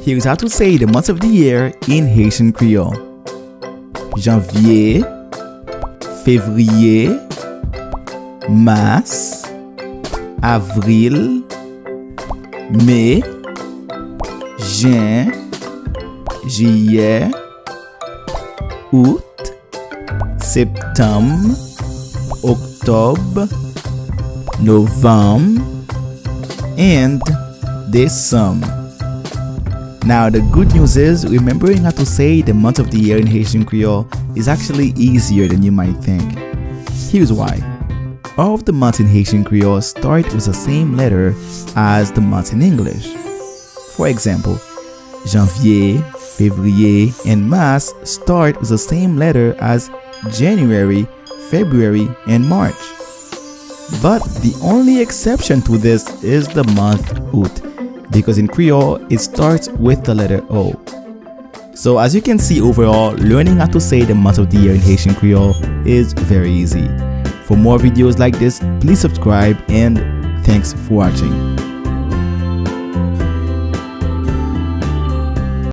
Here's how to say the months of the year in Haitian Creole. Janvier, février, mars, avril, mai, juin, juillet, août, septembre, octobre, novembre, and December. Now the good news is remembering how to say the month of the year in Haitian Creole is actually easier than you might think. Here's why. All of the months in Haitian Creole start with the same letter as the months in English. For example, Janvier, Février, and Mars start with the same letter as January, February, and March. But the only exception to this is the month Août, because in Creole it starts with the letter O. So as you can see, overall, learning how to say the month of the year in Haitian Creole is very easy. For more videos like this, please subscribe and thanks for watching.